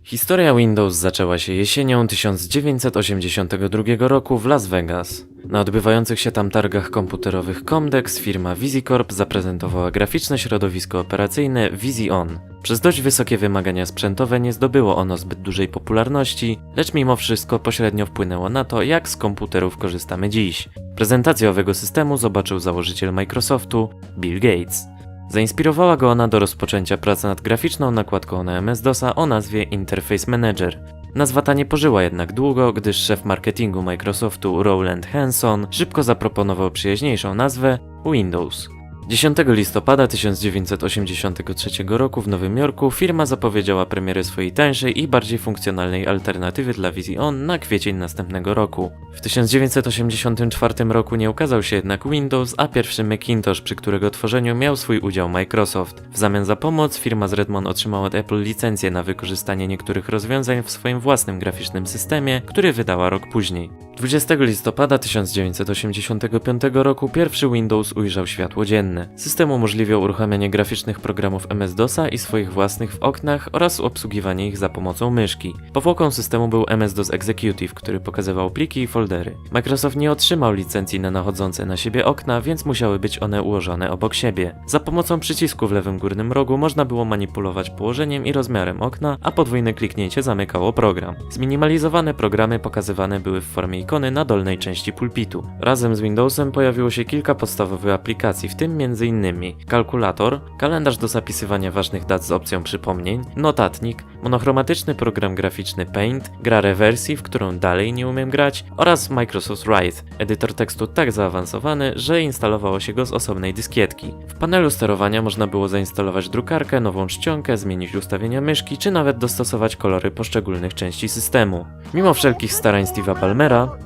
Historia Windows zaczęła się jesienią 1982 roku w Las Vegas. Na odbywających się tam targach komputerowych Comdex firma VisiCorp zaprezentowała graficzne środowisko operacyjne VisiOn. Przez dość wysokie wymagania sprzętowe nie zdobyło ono zbyt dużej popularności, lecz mimo wszystko pośrednio wpłynęło na to, jak z komputerów korzystamy dziś. Prezentację owego systemu zobaczył założyciel Microsoftu, Bill Gates. Zainspirowała go ona do rozpoczęcia pracy nad graficzną nakładką na MS-DOSa o nazwie Interface Manager. Nazwa ta nie pożyła jednak długo, gdyż szef marketingu Microsoftu Rowland Henson szybko zaproponował przyjaźniejszą nazwę Windows. 10 listopada 1983 roku w Nowym Jorku firma zapowiedziała premierę swojej tańszej i bardziej funkcjonalnej alternatywy dla VisiOn na kwiecień następnego roku. W 1984 roku nie ukazał się jednak Windows, a pierwszy Macintosh, przy którego tworzeniu miał swój udział Microsoft. W zamian za pomoc firma z Redmond otrzymała od Apple licencję na wykorzystanie niektórych rozwiązań w swoim własnym graficznym systemie, który wydała rok później. 20 listopada 1985 roku pierwszy Windows ujrzał światło dzienne. System umożliwiał uruchamianie graficznych programów MS-DOSa i swoich własnych w oknach oraz obsługiwanie ich za pomocą myszki. Powłoką systemu był MS-DOS Executive, który pokazywał pliki i foldery. Microsoft nie otrzymał licencji na nachodzące na siebie okna, więc musiały być one ułożone obok siebie. Za pomocą przycisku w lewym górnym rogu można było manipulować położeniem i rozmiarem okna, a podwójne kliknięcie zamykało program. Zminimalizowane programy pokazywane były w formie ikony na dolnej części pulpitu. Razem z Windowsem pojawiło się kilka podstawowych aplikacji, w tym m.in. kalkulator, kalendarz do zapisywania ważnych dat z opcją przypomnień, notatnik, monochromatyczny program graficzny Paint, gra rewersji, w którą dalej nie umiem grać, oraz Microsoft Write, edytor tekstu tak zaawansowany, że instalowało się go z osobnej dyskietki. W panelu sterowania można było zainstalować drukarkę, nową czcionkę, zmienić ustawienia myszki, czy nawet dostosować kolory poszczególnych części systemu. Mimo wszelkich starań Steve'a Ballmera,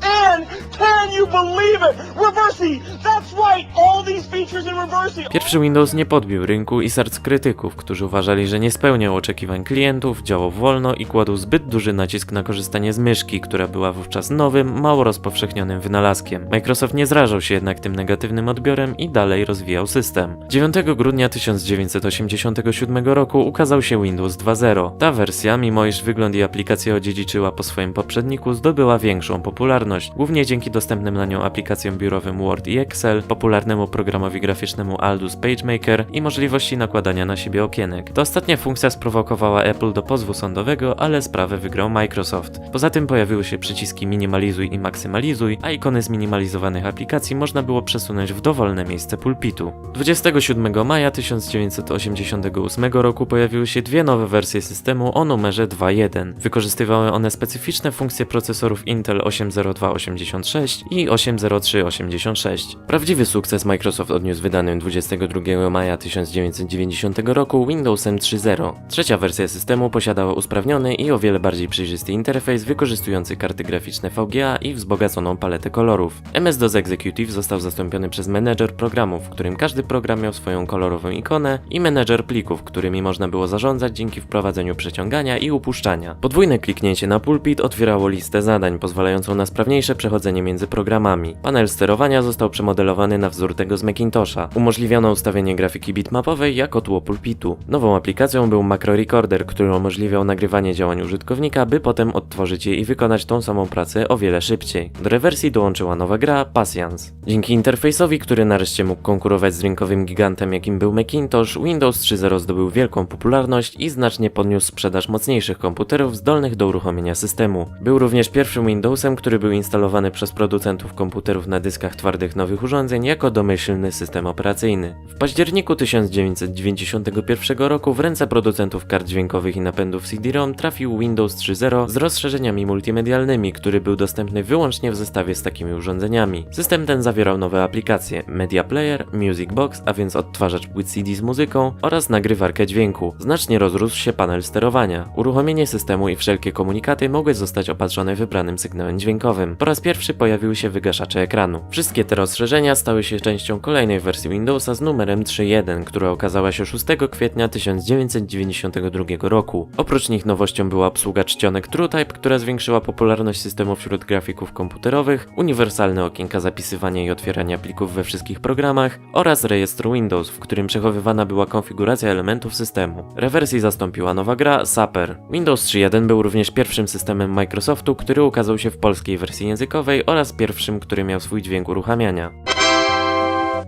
pierwszy Windows nie podbił rynku i serc krytyków, którzy uważali, że nie spełniał oczekiwań klientów, działał wolno i kładł zbyt duży nacisk na korzystanie z myszki, która była wówczas nowym, mało rozpowszechnionym wynalazkiem. Microsoft nie zrażał się jednak tym negatywnym odbiorem i dalej rozwijał system. 9 grudnia 1987 roku ukazał się Windows 2.0. Ta wersja, mimo iż wygląd i aplikacje odziedziczyła po swoim poprzedniku, zdobyła większą popularność, głównie dzięki dostępnym na nią aplikacjom biurowym Word i Excel, popularnemu programowi graficznemu Aldus PageMaker i możliwości nakładania na siebie okienek. Ta ostatnia funkcja sprowokowała Apple do pozwu sądowego, ale sprawę wygrał Microsoft. Poza tym pojawiły się przyciski minimalizuj i maksymalizuj, a ikony zminimalizowanych aplikacji można było przesunąć w dowolne miejsce pulpitu. 27 maja 1988 roku pojawiły się dwie nowe wersje systemu o numerze 2.1. Wykorzystywały one specyficzne funkcje procesorów Intel 80286 i 80386. Prawdziwy sukces Microsoft odniósł wydanym 22 maja 1990 roku Windowsem 3.0. Trzecia wersja systemu posiadała usprawniony i o wiele bardziej przejrzysty interfejs wykorzystujący karty graficzne VGA i wzbogaconą paletę kolorów. MS-DOS Executive został zastąpiony przez menedżer programów, w którym każdy program miał swoją kolorową ikonę i menedżer plików, którymi można było zarządzać dzięki wprowadzeniu przeciągania i upuszczania. Podwójne kliknięcie na pulpit otwierało listę zadań, pozwalającą na sprawniejsze przechodzenie między programami. Panel sterowania został przemodelowany na wzór tego z Macintosha. Umożliwiono ustawienie grafiki bitmapowej jako tło pulpitu. Nową aplikacją był Macro Recorder, który umożliwiał nagrywanie działań użytkownika, by potem odtworzyć je i wykonać tą samą pracę o wiele szybciej. Do rewersji dołączyła nowa gra Patience. Dzięki interfejsowi, który nareszcie mógł konkurować z rynkowym gigantem, jakim był Macintosh, Windows 3.0 zdobył wielką popularność i znacznie podniósł sprzedaż mocniejszych komputerów zdolnych do uruchomienia systemu. Był również pierwszym Windowsem, który był instalowany przez producentów komputerów na dyskach twardych nowych urządzeń jako domyślny system operacyjny. W październiku 1991 roku w ręce producentów kart dźwiękowych i napędów CD-ROM trafił Windows 3.0 z rozszerzeniami multimedialnymi, który był dostępny wyłącznie w zestawie z takimi urządzeniami. System ten zawierał nowe aplikacje: Media Player, Music Box, a więc odtwarzacz płyt CD z muzyką, oraz nagrywarkę dźwięku. Znacznie rozrósł się panel sterowania. Uruchomienie systemu i wszelkie komunikaty mogły zostać opatrzone wybranym sygnałem dźwiękowym. Po raz pierwszy pojawiły się wygaszacze ekranu. Wszystkie te rozszerzenia stały się częścią kolejnej wersji Windowsa z numerem 3.1, która okazała się 6 kwietnia 1992 roku. Oprócz nich nowością była obsługa czcionek TrueType, która zwiększyła popularność systemu wśród grafików komputerowych, uniwersalne okienka zapisywania i otwierania plików we wszystkich programach oraz rejestr Windows, w którym przechowywana była konfiguracja elementów systemu. Rewersji zastąpiła nowa gra Sapper. Windows 3.1 był również pierwszym systemem Microsoftu, który ukazał się w polskiej wersji językowej oraz pierwszym, który miał swój dźwięk uruchamiania.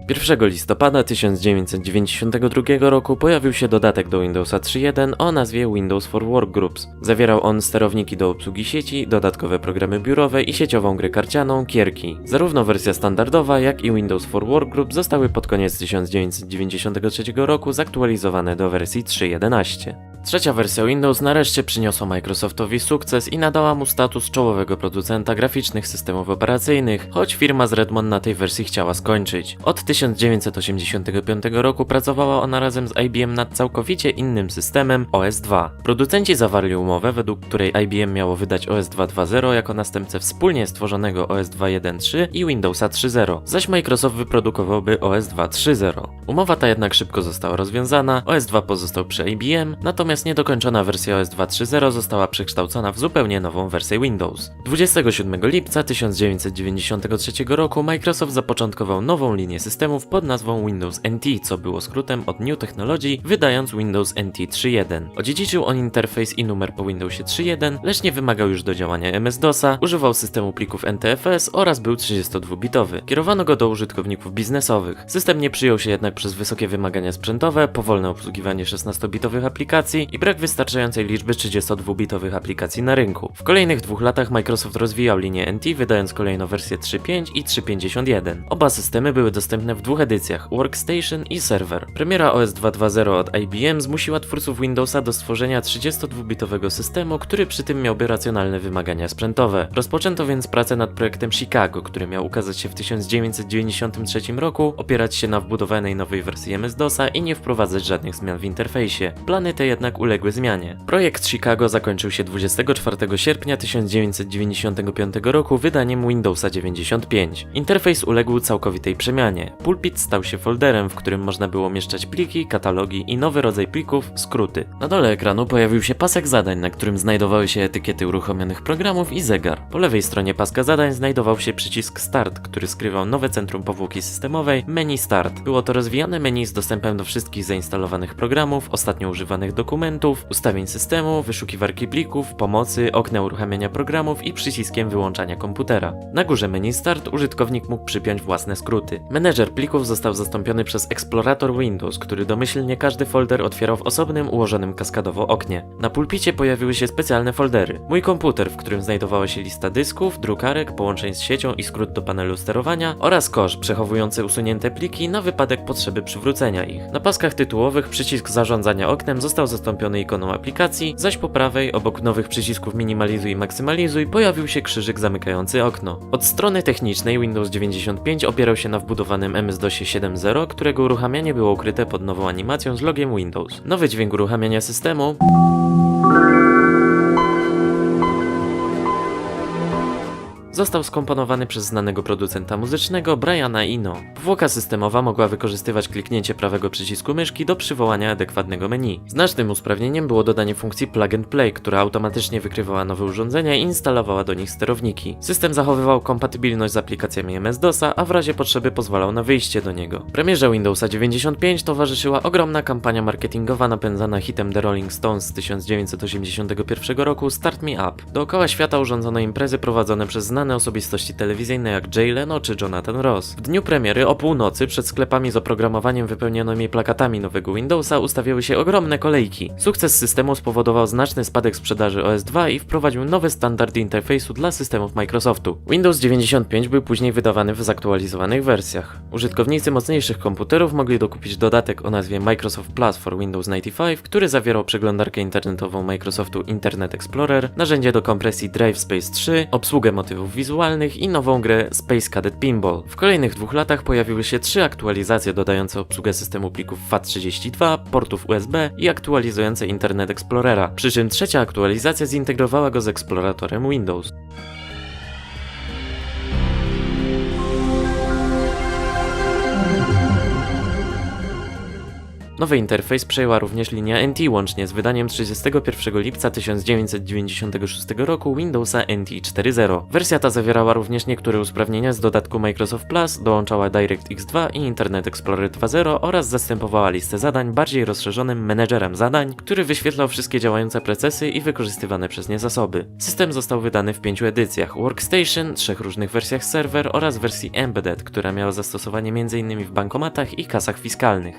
1 listopada 1992 roku pojawił się dodatek do Windowsa 3.1 o nazwie Windows for Workgroups. Zawierał on sterowniki do obsługi sieci, dodatkowe programy biurowe i sieciową grę karcianą Kierki. Zarówno wersja standardowa, jak i Windows for Workgroups zostały pod koniec 1993 roku zaktualizowane do wersji 3.11. Trzecia wersja Windows nareszcie przyniosła Microsoftowi sukces i nadała mu status czołowego producenta graficznych systemów operacyjnych, choć firma z Redmond na tej wersji chciała skończyć. Od 1985 roku pracowała ona razem z IBM nad całkowicie innym systemem OS 2. Producenci zawarli umowę, według której IBM miało wydać OS 2.2.0 jako następcę wspólnie stworzonego OS 2.1.3 i Windowsa 3.0, zaś Microsoft wyprodukowałby OS 2.3.0. Umowa ta jednak szybko została rozwiązana, OS 2 pozostał przy IBM, natomiast niedokończona wersja OS 2.3.0 została przekształcona w zupełnie nową wersję Windows. 27 lipca 1993 roku Microsoft zapoczątkował nową linię systemów pod nazwą Windows NT, co było skrótem od New Technology, wydając Windows NT 3.1. Odziedziczył on interfejs i numer po Windowsie 3.1, lecz nie wymagał już do działania MS-DOSa, używał systemu plików NTFS oraz był 32-bitowy. Kierowano go do użytkowników biznesowych. System nie przyjął się jednak przez wysokie wymagania sprzętowe, powolne obsługiwanie 16-bitowych aplikacji i brak wystarczającej liczby 32-bitowych aplikacji na rynku. W kolejnych 2 latach Microsoft rozwijał linię NT, wydając kolejno wersję 3.5 i 3.51. Oba systemy były dostępne w 2 edycjach, Workstation i Server. Premiera OS 2.2.0 od IBM zmusiła twórców Windowsa do stworzenia 32-bitowego systemu, który przy tym miałby racjonalne wymagania sprzętowe. Rozpoczęto więc pracę nad projektem Chicago, który miał ukazać się w 1993 roku, opierać się na wbudowanej nowej wersji MS-DOSa i nie wprowadzać żadnych zmian w interfejsie. Plany te jednak uległy zmianie. Projekt Chicago zakończył się 24 sierpnia 1995 roku wydaniem Windowsa 95. Interfejs uległ całkowitej przemianie. Pulpit stał się folderem, w którym można było umieszczać pliki, katalogi i nowy rodzaj plików, skróty. Na dole ekranu pojawił się pasek zadań, na którym znajdowały się etykiety uruchomionych programów i zegar. Po lewej stronie paska zadań znajdował się przycisk Start, który skrywał nowe centrum powłoki systemowej Menu Start. Było to rozwijane menu z dostępem do wszystkich zainstalowanych programów, ostatnio używanych dokumentów, ustawień systemu, wyszukiwarki plików, pomocy, okna uruchamiania programów i przyciskiem wyłączania komputera. Na górze menu Start użytkownik mógł przypiąć własne skróty. Menedżer plików został zastąpiony przez eksplorator Windows, który domyślnie każdy folder otwierał w osobnym, ułożonym kaskadowo oknie. Na pulpicie pojawiły się specjalne foldery. Mój komputer, w którym znajdowała się lista dysków, drukarek, połączeń z siecią i skrót do panelu sterowania oraz kosz przechowujący usunięte pliki na wypadek potrzeby przywrócenia ich. Na paskach tytułowych przycisk zarządzania oknem został zastąpiony ikoną aplikacji, zaś po prawej, obok nowych przycisków minimalizuj i maksymalizuj, pojawił się krzyżyk zamykający okno. Od strony technicznej Windows 95 opierał się na wbudowanym MS-DOSie 7.0, którego uruchamianie było ukryte pod nową animacją z logiem Windows. Nowy dźwięk uruchamiania systemu został skomponowany przez znanego producenta muzycznego Briana Eno. Powłoka systemowa mogła wykorzystywać kliknięcie prawego przycisku myszki do przywołania adekwatnego menu. Znacznym usprawnieniem było dodanie funkcji Plug and Play, która automatycznie wykrywała nowe urządzenia i instalowała do nich sterowniki. System zachowywał kompatybilność z aplikacjami MS-DOSa, a w razie potrzeby pozwalał na wyjście do niego. Premierze Windowsa 95 towarzyszyła ogromna kampania marketingowa napędzana hitem The Rolling Stones z 1981 roku Start Me Up. Dookoła świata urządzono imprezy prowadzone przez znane osobistości telewizyjne jak Jay Leno czy Jonathan Ross. W dniu premiery o północy przed sklepami z oprogramowaniem wypełnionymi plakatami nowego Windowsa ustawiały się ogromne kolejki. Sukces systemu spowodował znaczny spadek sprzedaży OS 2 i wprowadził nowe standardy interfejsu dla systemów Microsoftu. Windows 95 był później wydawany w zaktualizowanych wersjach. Użytkownicy mocniejszych komputerów mogli dokupić dodatek o nazwie Microsoft Plus for Windows 95, który zawierał przeglądarkę internetową Microsoftu Internet Explorer, narzędzie do kompresji Drive Space 3, obsługę motywów wizualnych i nową grę Space Cadet Pinball. W kolejnych 2 latach pojawiły się 3 aktualizacje dodające obsługę systemu plików FAT32, portów USB i aktualizujące Internet Explorera, przy czym trzecia aktualizacja zintegrowała go z eksploratorem Windows. Nowy interfejs przejęła również linia NT łącznie z wydaniem 31 lipca 1996 roku Windowsa NT 4.0. Wersja ta zawierała również niektóre usprawnienia z dodatku Microsoft Plus, dołączała DirectX 2 i Internet Explorer 2.0 oraz zastępowała listę zadań bardziej rozszerzonym menedżerem zadań, który wyświetlał wszystkie działające procesy i wykorzystywane przez nie zasoby. System został wydany w 5 edycjach: Workstation, 3 różnych wersjach serwer oraz wersji Embedded, która miała zastosowanie m.in. w bankomatach i kasach fiskalnych.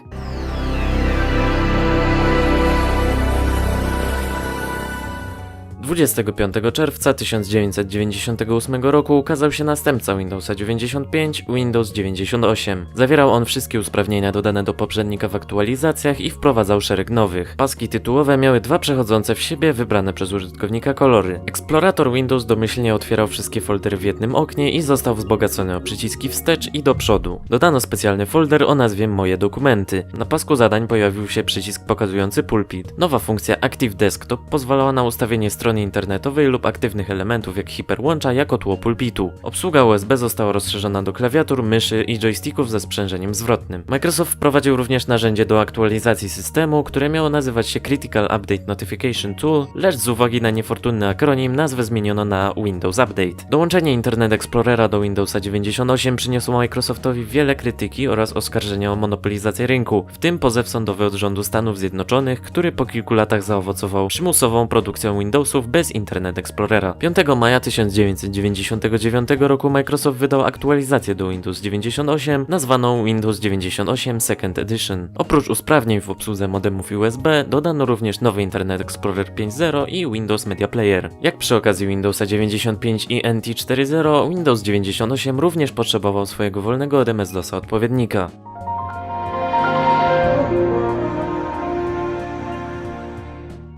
25 czerwca 1998 roku ukazał się następca Windowsa 95, Windows 98. Zawierał on wszystkie usprawnienia dodane do poprzednika w aktualizacjach i wprowadzał szereg nowych. Paski tytułowe miały 2 przechodzące w siebie, wybrane przez użytkownika kolory. Eksplorator Windows domyślnie otwierał wszystkie foldery w jednym oknie i został wzbogacony o przyciski wstecz i do przodu. Dodano specjalny folder o nazwie Moje dokumenty. Na pasku zadań pojawił się przycisk pokazujący pulpit. Nowa funkcja Active Desktop pozwalała na ustawienie strony internetowej lub aktywnych elementów jak hiperłącza jako tło pulpitu. Obsługa USB została rozszerzona do klawiatur, myszy i joysticków ze sprzężeniem zwrotnym. Microsoft wprowadził również narzędzie do aktualizacji systemu, które miało nazywać się Critical Update Notification Tool, lecz z uwagi na niefortunny akronim nazwę zmieniono na Windows Update. Dołączenie Internet Explorera do Windowsa 98 przyniosło Microsoftowi wiele krytyki oraz oskarżenia o monopolizację rynku, w tym pozew sądowy od rządu Stanów Zjednoczonych, który po kilku latach zaowocował przymusową produkcją Windowsów bez Internet Explorera. 5 maja 1999 roku Microsoft wydał aktualizację do Windows 98 nazwaną Windows 98 Second Edition. Oprócz usprawnień w obsłudze modemów USB dodano również nowy Internet Explorer 5.0 i Windows Media Player. Jak przy okazji Windowsa 95 i NT 4.0, Windows 98 również potrzebował swojego wolnego od MS-DOSa odpowiednika.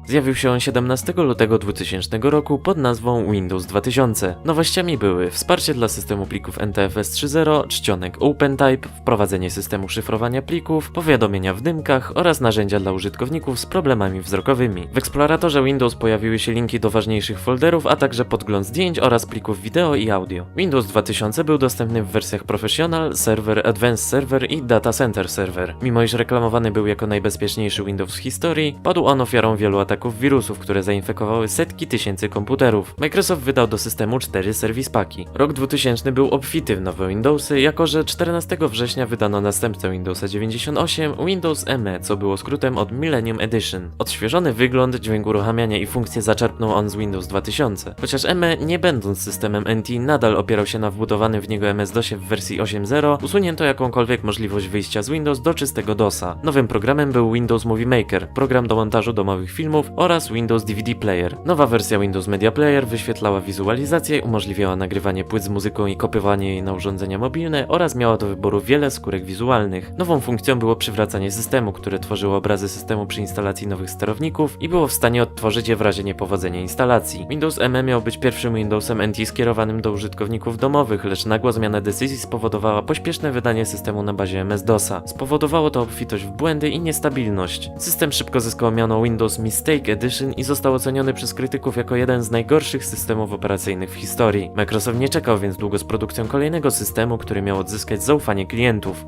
Zjawił się on 17 lutego 2000 roku pod nazwą Windows 2000. Nowościami były wsparcie dla systemu plików NTFS 3.0, czcionek OpenType, wprowadzenie systemu szyfrowania plików, powiadomienia w dymkach oraz narzędzia dla użytkowników z problemami wzrokowymi. W eksploratorze Windows pojawiły się linki do ważniejszych folderów, a także podgląd zdjęć oraz plików wideo i audio. Windows 2000 był dostępny w wersjach Professional, Server, Advanced Server i Data Center Server. Mimo iż reklamowany był jako najbezpieczniejszy Windows w historii, padł on ofiarą wielu ataków wirusów, które zainfekowały setki tysięcy komputerów. Microsoft wydał do systemu 4 serwis paki. Rok 2000 był obfity w nowe Windowsy, jako że 14 września wydano następcę Windowsa 98, Windows ME, co było skrótem od Millennium Edition. Odświeżony wygląd, dźwięk uruchamiania i funkcje zaczerpnął on z Windows 2000. Chociaż ME, nie będąc systemem NT, nadal opierał się na wbudowanym w niego MS-DOSie w wersji 8.0, usunięto jakąkolwiek możliwość wyjścia z Windows do czystego DOSa. Nowym programem był Windows Movie Maker, program do montażu domowych filmów oraz Windows DVD Player. Nowa wersja Windows Media Player wyświetlała wizualizację, umożliwiała nagrywanie płyt z muzyką i kopiowanie jej na urządzenia mobilne oraz miała do wyboru wiele skórek wizualnych. Nową funkcją było przywracanie systemu, które tworzyło obrazy systemu przy instalacji nowych sterowników i było w stanie odtworzyć je w razie niepowodzenia instalacji. Windows ME miał być pierwszym Windowsem NT skierowanym do użytkowników domowych, lecz nagła zmiana decyzji spowodowała pośpieszne wydanie systemu na bazie MS-DOSa. Spowodowało to obfitość w błędy i niestabilność. System szybko zyskał miano Windows Mistake Edition i został oceniony przez krytyków jako jeden z najgorszych systemów operacyjnych w historii. Microsoft nie czekał więc długo z produkcją kolejnego systemu, który miał odzyskać zaufanie klientów.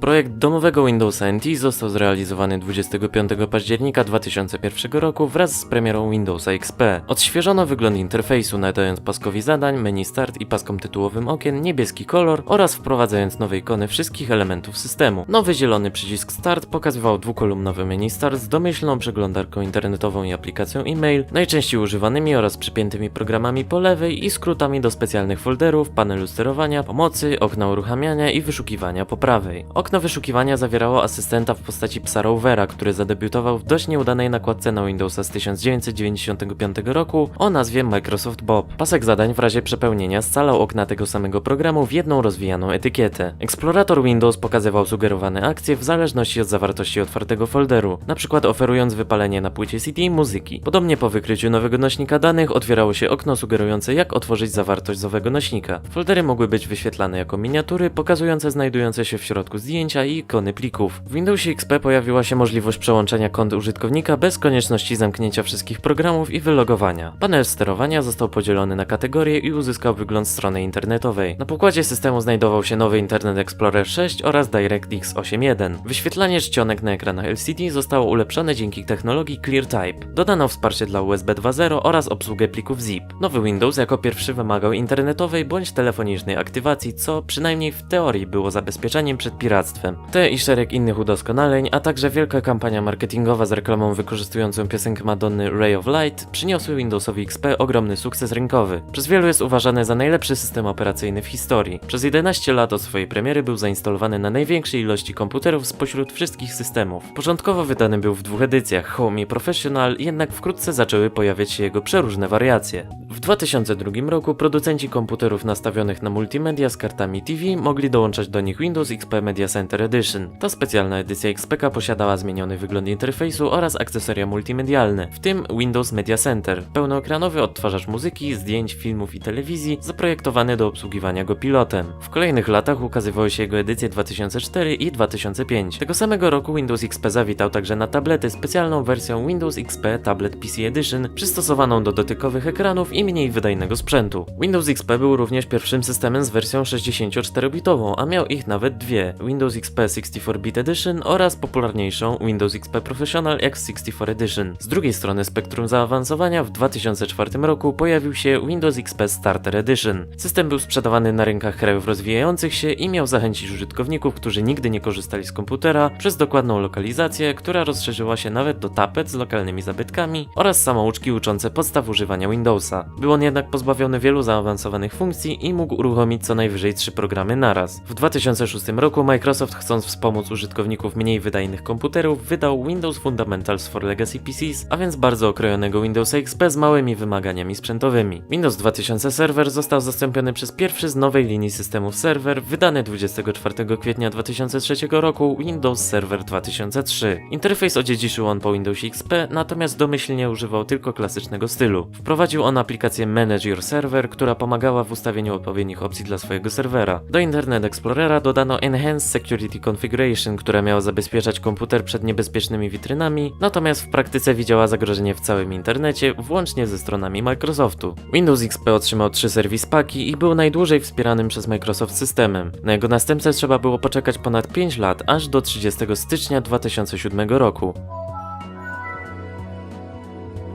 Projekt domowego Windowsa NT został zrealizowany 25 października 2001 roku wraz z premierą Windowsa XP. Odświeżono wygląd interfejsu, nadając paskowi zadań, menu Start i paskom tytułowym okien niebieski kolor oraz wprowadzając nowe ikony wszystkich elementów systemu. Nowy zielony przycisk Start pokazywał dwukolumnowe menu Start z domyślną przeglądarką internetową i aplikacją e-mail, najczęściej używanymi oraz przypiętymi programami po lewej i skrótami do specjalnych folderów, panelu sterowania, pomocy, okna uruchamiania i wyszukiwania po prawej. Okno wyszukiwania zawierało asystenta w postaci psa Rovera, który zadebiutował w dość nieudanej nakładce na Windowsa z 1995 roku o nazwie Microsoft Bob. Pasek zadań w razie przepełnienia scalał okna tego samego programu w jedną rozwijaną etykietę. Eksplorator Windows pokazywał sugerowane akcje w zależności od zawartości otwartego folderu, np. oferując wypalenie na płycie CD muzyki. Podobnie po wykryciu nowego nośnika danych otwierało się okno sugerujące, jak otworzyć zawartość z owego nośnika. Foldery mogły być wyświetlane jako miniatury pokazujące znajdujące się w środku zdjęcia zdjęcia i ikony plików. W Windowsie XP pojawiła się możliwość przełączania kont użytkownika bez konieczności zamknięcia wszystkich programów i wylogowania. Panel sterowania został podzielony na kategorie i uzyskał wygląd strony internetowej. Na pokładzie systemu znajdował się nowy Internet Explorer 6 oraz DirectX 8.1. Wyświetlanie czcionek na ekranach LCD zostało ulepszone dzięki technologii ClearType. Dodano wsparcie dla USB 2.0 oraz obsługę plików ZIP. Nowy Windows jako pierwszy wymagał internetowej bądź telefonicznej aktywacji, co przynajmniej w teorii było zabezpieczeniem przed piractwem. Te i szereg innych udoskonaleń, a także wielka kampania marketingowa z reklamą wykorzystującą piosenkę Madonny Ray of Light przyniosły Windowsowi XP ogromny sukces rynkowy. Przez wielu jest uważany za najlepszy system operacyjny w historii. Przez 11 lat od swojej premiery był zainstalowany na największej ilości komputerów spośród wszystkich systemów. Początkowo wydany był w 2 edycjach, Home i Professional, jednak wkrótce zaczęły pojawiać się jego przeróżne wariacje. W 2002 roku producenci komputerów nastawionych na multimedia z kartami TV mogli dołączać do nich Windows XP Media Center Edition. Ta specjalna edycja XPK posiadała zmieniony wygląd interfejsu oraz akcesoria multimedialne, w tym Windows Media Center, pełnoekranowy odtwarzacz muzyki, zdjęć, filmów i telewizji, zaprojektowany do obsługiwania go pilotem. W kolejnych latach ukazywały się jego edycje 2004 i 2005. Tego samego roku Windows XP zawitał także na tablety specjalną wersją Windows XP Tablet PC Edition, przystosowaną do dotykowych ekranów i mniej wydajnego sprzętu. Windows XP był również pierwszym systemem z wersją 64-bitową, a miał ich nawet dwie: Windows XP 64-bit Edition oraz popularniejszą Windows XP Professional X64 Edition. Z drugiej strony spektrum zaawansowania w 2004 roku pojawił się Windows XP Starter Edition. System był sprzedawany na rynkach krajów rozwijających się i miał zachęcić użytkowników, którzy nigdy nie korzystali z komputera, przez dokładną lokalizację, która rozszerzyła się nawet do tapet z lokalnymi zabytkami oraz samouczki uczące podstaw używania Windowsa. Był on jednak pozbawiony wielu zaawansowanych funkcji i mógł uruchomić co najwyżej 3 programy naraz. W 2006 roku Microsoft, chcąc wspomóc użytkowników mniej wydajnych komputerów, wydał Windows Fundamentals for Legacy PCs, a więc bardzo okrojonego Windowsa XP z małymi wymaganiami sprzętowymi. Windows 2000 Server został zastąpiony przez pierwszy z nowej linii systemów serwer, wydany 24 kwietnia 2003 roku Windows Server 2003. Interfejs odziedziczył on po Windowsie XP, natomiast domyślnie używał tylko klasycznego stylu. Wprowadził on aplikację Manage Your Server, która pomagała w ustawieniu odpowiednich opcji dla swojego serwera. Do Internet Explorera dodano Enhanced Security Configuration, która miała zabezpieczać komputer przed niebezpiecznymi witrynami, natomiast w praktyce widziała zagrożenie w całym internecie, włącznie ze stronami Microsoftu. Windows XP otrzymał 3 Service Paki i był najdłużej wspieranym przez Microsoft systemem. Na jego następcę trzeba było poczekać ponad 5 lat, aż do 30 stycznia 2007 roku.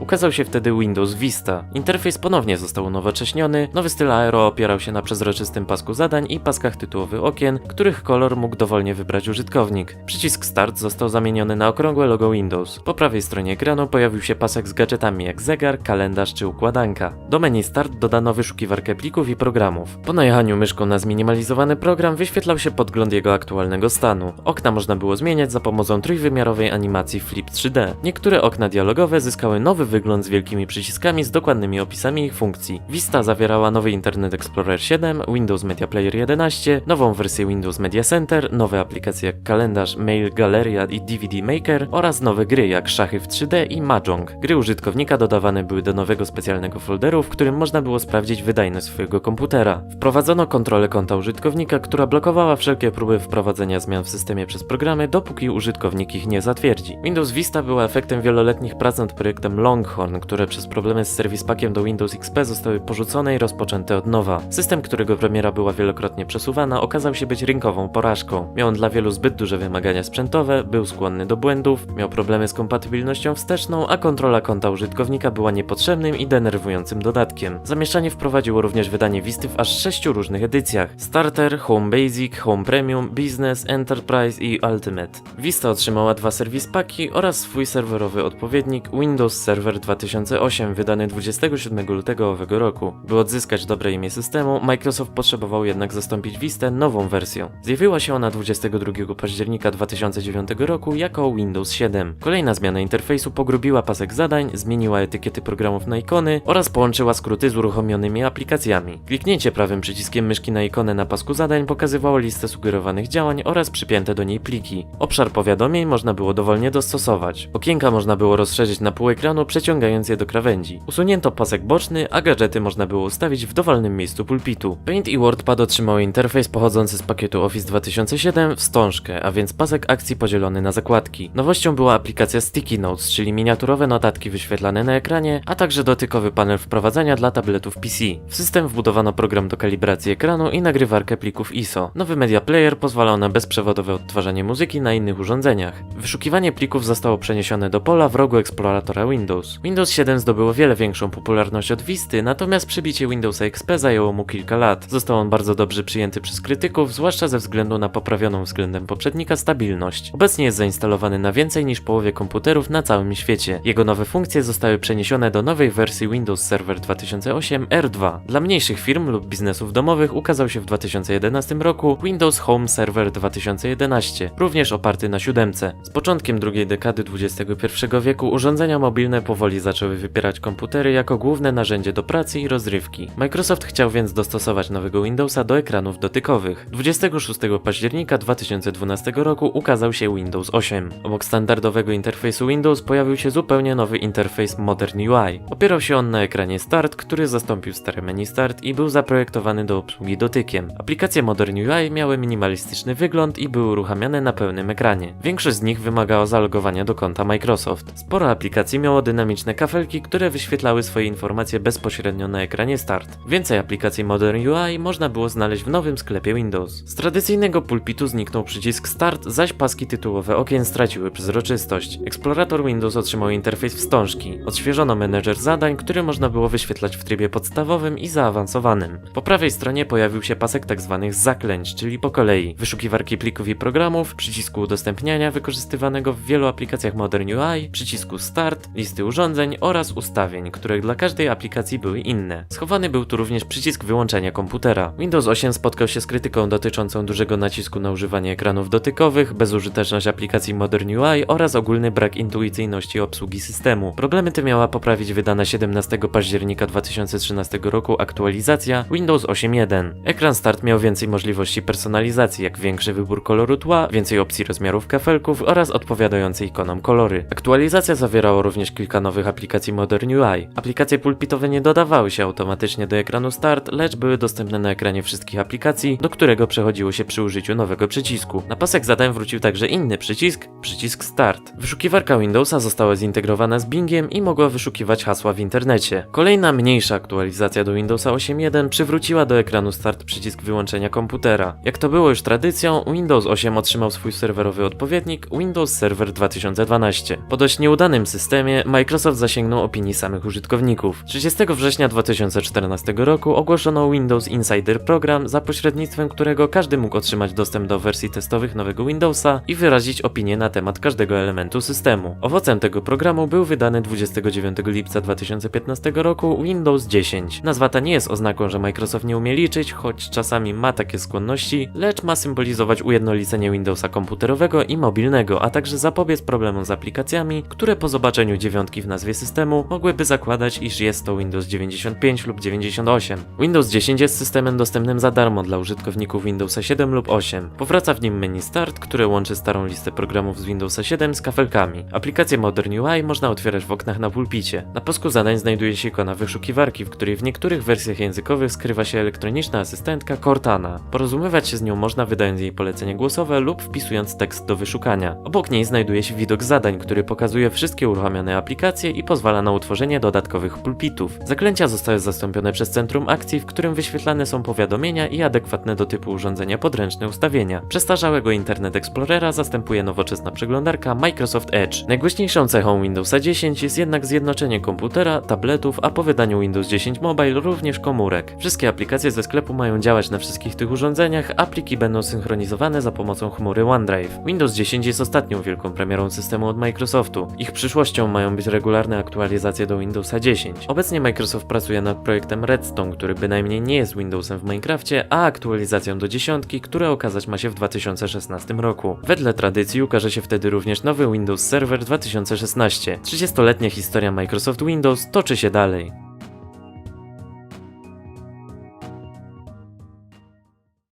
Ukazał się wtedy Windows Vista. Interfejs ponownie został unowocześniony, nowy styl Aero opierał się na przezroczystym pasku zadań i paskach tytułowych okien, których kolor mógł dowolnie wybrać użytkownik. Przycisk Start został zamieniony na okrągłe logo Windows. Po prawej stronie ekranu pojawił się pasek z gadżetami jak zegar, kalendarz czy układanka. Do menu Start dodano wyszukiwarkę plików i programów. Po najechaniu myszką na zminimalizowany program wyświetlał się podgląd jego aktualnego stanu. Okna można było zmieniać za pomocą trójwymiarowej animacji Flip 3D. Niektóre okna dialogowe zyskały nowy wygląd z wielkimi przyciskami z dokładnymi opisami ich funkcji. Vista zawierała nowy Internet Explorer 7, Windows Media Player 11, nową wersję Windows Media Center, nowe aplikacje jak kalendarz, mail, galeria i DVD Maker oraz nowe gry jak szachy w 3D i Mahjong. Gry użytkownika dodawane były do nowego specjalnego folderu, w którym można było sprawdzić wydajność swojego komputera. Wprowadzono kontrolę konta użytkownika, która blokowała wszelkie próby wprowadzenia zmian w systemie przez programy, dopóki użytkownik ich nie zatwierdzi. Windows Vista była efektem wieloletnich prac nad projektem Longhorn, które przez problemy z Service Packiem do Windows XP zostały porzucone i rozpoczęte od nowa. System, którego premiera była wielokrotnie przesuwana, okazał się być rynkową porażką. Miał on dla wielu zbyt duże wymagania sprzętowe, był skłonny do błędów, miał problemy z kompatybilnością wsteczną, a kontrola konta użytkownika była niepotrzebnym i denerwującym dodatkiem. Zamieszczanie wprowadziło również wydanie Visty w aż 6 różnych edycjach: Starter, Home Basic, Home Premium, Business, Enterprise i Ultimate. Vista otrzymała 2 Service Paki oraz swój serwerowy odpowiednik Windows Server 2008, wydany 27 lutego owego roku. By odzyskać dobre imię systemu, Microsoft potrzebował jednak zastąpić Vistę nową wersją. Zjawiła się ona 22 października 2009 roku jako Windows 7. Kolejna zmiana interfejsu pogrubiła pasek zadań, zmieniła etykiety programów na ikony oraz połączyła skróty z uruchomionymi aplikacjami. Kliknięcie prawym przyciskiem myszki na ikonę na pasku zadań pokazywało listę sugerowanych działań oraz przypięte do niej pliki. Obszar powiadomień można było dowolnie dostosować. Okienka można było rozszerzyć na pół ekranu, przeciągając je do krawędzi. Usunięto pasek boczny, a gadżety można było ustawić w dowolnym miejscu pulpitu. Paint i WordPad otrzymały interfejs pochodzący z pakietu Office 2007 wstążkę, a więc pasek akcji podzielony na zakładki. Nowością była aplikacja Sticky Notes, czyli miniaturowe notatki wyświetlane na ekranie, a także dotykowy panel wprowadzania dla tabletów PC. W system wbudowano program do kalibracji ekranu i nagrywarkę plików ISO. Nowy Media Player pozwalał na bezprzewodowe odtwarzanie muzyki na innych urządzeniach. Wyszukiwanie plików zostało przeniesione do pola w rogu eksploratora Windows. Windows 7 zdobyło wiele większą popularność od Visty, natomiast przebicie Windowsa XP zajęło mu kilka lat. Został on bardzo dobrze przyjęty przez krytyków, zwłaszcza ze względu na poprawioną względem poprzednika stabilność. Obecnie jest zainstalowany na więcej niż połowie komputerów na całym świecie. Jego nowe funkcje zostały przeniesione do nowej wersji Windows Server 2008 R2. Dla mniejszych firm lub biznesów domowych ukazał się w 2011 roku Windows Home Server 2011, również oparty na 7. Z początkiem drugiej dekady XXI wieku urządzenia mobilne powoli zaczęły wypierać komputery jako główne narzędzie do pracy i rozrywki. Microsoft chciał więc dostosować nowego Windowsa do ekranów dotykowych. 26 października 2012 roku ukazał się Windows 8. Obok standardowego interfejsu Windows pojawił się zupełnie nowy interfejs Modern UI. Opierał się on na ekranie Start, który zastąpił stare menu Start i był zaprojektowany do obsługi dotykiem. Aplikacje Modern UI miały minimalistyczny wygląd i były uruchamiane na pełnym ekranie. Większość z nich wymagała zalogowania do konta Microsoft. Sporo aplikacji miało dynamiczne kafelki, które wyświetlały swoje informacje bezpośrednio na ekranie Start. Więcej aplikacji Modern UI można było znaleźć w nowym sklepie Windows. Z tradycyjnego pulpitu zniknął przycisk Start, zaś paski tytułowe okien straciły przezroczystość. Eksplorator Windows otrzymał interfejs wstążki. Odświeżono menedżer zadań, który można było wyświetlać w trybie podstawowym i zaawansowanym. Po prawej stronie pojawił się pasek tzw. zaklęć, czyli po kolei. Wyszukiwarki plików i programów, przycisku udostępniania wykorzystywanego w wielu aplikacjach Modern UI, przycisku Start, listy urządzeń oraz ustawień, które dla każdej aplikacji były inne. Schowany był tu również przycisk wyłączenia komputera. Windows 8 spotkał się z krytyką dotyczącą dużego nacisku na używanie ekranów dotykowych, bezużyteczność aplikacji Modern UI oraz ogólny brak intuicyjności obsługi systemu. Problemy te miała poprawić wydana 17 października 2013 roku aktualizacja Windows 8.1. Ekran Start miał więcej możliwości personalizacji, jak większy wybór koloru tła, więcej opcji rozmiarów kafelków oraz odpowiadające ikonom kolory. Aktualizacja zawierała również kilka nowych aplikacji Modern UI. Aplikacje pulpitowe nie dodawały się automatycznie do ekranu Start, lecz były dostępne na ekranie wszystkich aplikacji, do którego przechodziło się przy użyciu nowego przycisku. Na pasek zadań wrócił także inny przycisk Start. Wyszukiwarka Windowsa została zintegrowana z Bingiem i mogła wyszukiwać hasła w internecie. Kolejna mniejsza aktualizacja do Windowsa 8.1 przywróciła do ekranu Start przycisk wyłączenia komputera. Jak to było już tradycją, Windows 8 otrzymał swój serwerowy odpowiednik Windows Server 2012. Po dość nieudanym systemie Microsoft zasięgnął opinii samych użytkowników. 30 września 2014 roku ogłoszono Windows Insider Program, za pośrednictwem którego każdy mógł otrzymać dostęp do wersji testowych nowego Windowsa i wyrazić opinię na temat każdego elementu systemu. Owocem tego programu był wydany 29 lipca 2015 roku Windows 10. Nazwa ta nie jest oznaką, że Microsoft nie umie liczyć, choć czasami ma takie skłonności, lecz ma symbolizować ujednolicenie Windowsa komputerowego i mobilnego, a także zapobiec problemom z aplikacjami, które po zobaczeniu dziewiątki w nazwie systemu mogłyby zakładać, iż jest to Windows 95 lub 98. Windows 10 jest systemem dostępnym za darmo dla użytkowników Windowsa 7 lub 8. Powraca w nim menu Start, które łączy starą listę programów z Windowsa 7 z kafelkami. Aplikację Modern UI można otwierać w oknach na pulpicie. Na pasku zadań znajduje się ikona wyszukiwarki, w której w niektórych wersjach językowych skrywa się elektroniczna asystentka Cortana. Porozumiewać się z nią można, wydając jej polecenie głosowe lub wpisując tekst do wyszukania. Obok niej znajduje się widok zadań, który pokazuje wszystkie uruchamiane aplikacje i pozwala na utworzenie dodatkowych pulpitów. Zaklęcia zostały zastąpione przez centrum akcji, w którym wyświetlane są powiadomienia i adekwatne do typu urządzenia podręczne ustawienia. Przestarzałego Internet Explorera zastępuje nowoczesna przeglądarka Microsoft Edge. Najgłośniejszą cechą Windowsa 10 jest jednak zjednoczenie komputera, tabletów, a po wydaniu Windows 10 Mobile również komórek. Wszystkie aplikacje ze sklepu mają działać na wszystkich tych urządzeniach, a pliki będą synchronizowane za pomocą chmury OneDrive. Windows 10 jest ostatnią wielką premierą systemu od Microsoftu. Ich przyszłością mają być regularne aktualizacje do Windowsa 10. Obecnie Microsoft pracuje nad projektem Redstone, który bynajmniej nie jest Windowsem w Minecrafcie, a aktualizacją do 10, która okazać ma się w 2016 roku. Wedle tradycji ukaże się wtedy również nowy Windows Server 2016. 30-letnia historia Microsoft Windows toczy się dalej.